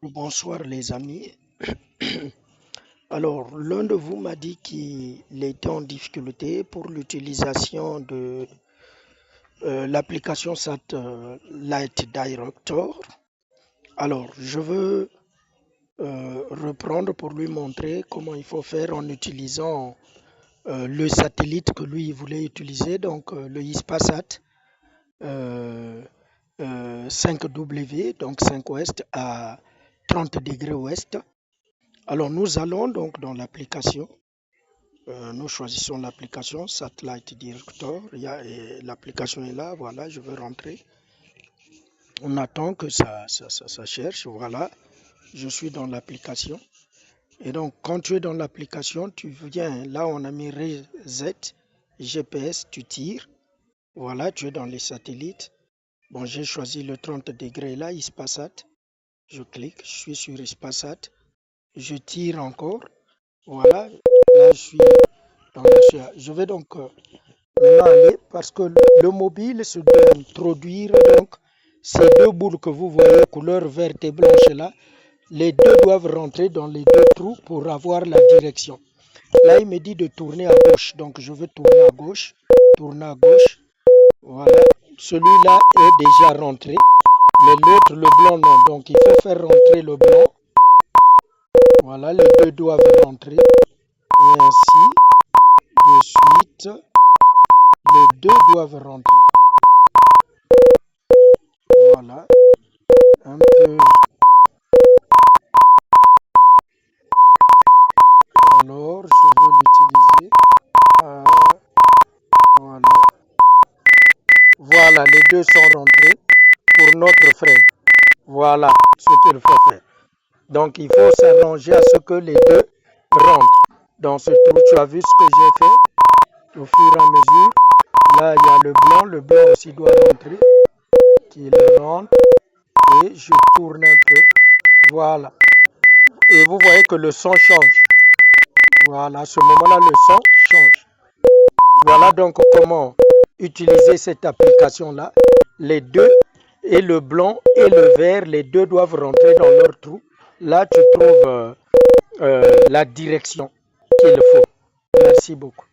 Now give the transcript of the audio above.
Bonsoir les amis. Alors, l'un de vous m'a dit qu'il était en difficulté pour l'utilisation de l'application Satellite Director. Alors, je veux reprendre pour lui montrer comment il faut faire en utilisant le satellite que lui il voulait utiliser, donc le Hispasat euh, 5W, donc 5 ouest à 30 degrés ouest. Alors, nous allons donc dans l'application. Nous choisissons l'application Satellite Director. L'application est là. Voilà, je veux rentrer. On attend que ça cherche. Voilà, je suis dans l'application. Et donc, quand tu es dans l'application, tu viens. Là, on a mis Reset GPS, tu tires. Voilà, tu es dans les satellites. Bon, j'ai choisi le 30 degrés là, Hispasat. Je clique, je suis sur Hispasat. Je tire encore. Voilà, là, je suis dans la. Je vais donc maintenant aller parce que le mobile se doit introduire donc ces deux boules que vous voyez couleur verte et blanche là, les deux doivent rentrer dans les deux trous pour avoir la direction. Là, il me dit de tourner à gauche, donc je vais tourner à gauche. Voilà, celui-là est déjà rentré, mais l'autre, le blanc, non. Donc il faut faire rentrer le blanc. Voilà, les deux doivent rentrer. Et ainsi, de suite, les deux doivent rentrer. Voilà, un peu. Alors, je veux l'utiliser. Ah, voilà. Voilà, les deux sont rentrés pour notre frère. Voilà ce qu'il faut faire. Donc, il faut s'arranger à ce que les deux rentrent dans ce trou. Tu as vu ce que j'ai fait au fur et à mesure. Là, il y a le blanc aussi doit rentrer, qu'il rentre et je tourne un peu. Voilà. Et vous voyez que le son change. Voilà, à ce moment-là, le son change. Voilà donc comment utiliser cette application-là. Les deux, et le blanc et le vert, les deux doivent rentrer dans leur trou. Là, tu trouves la direction qu'il faut. Merci beaucoup.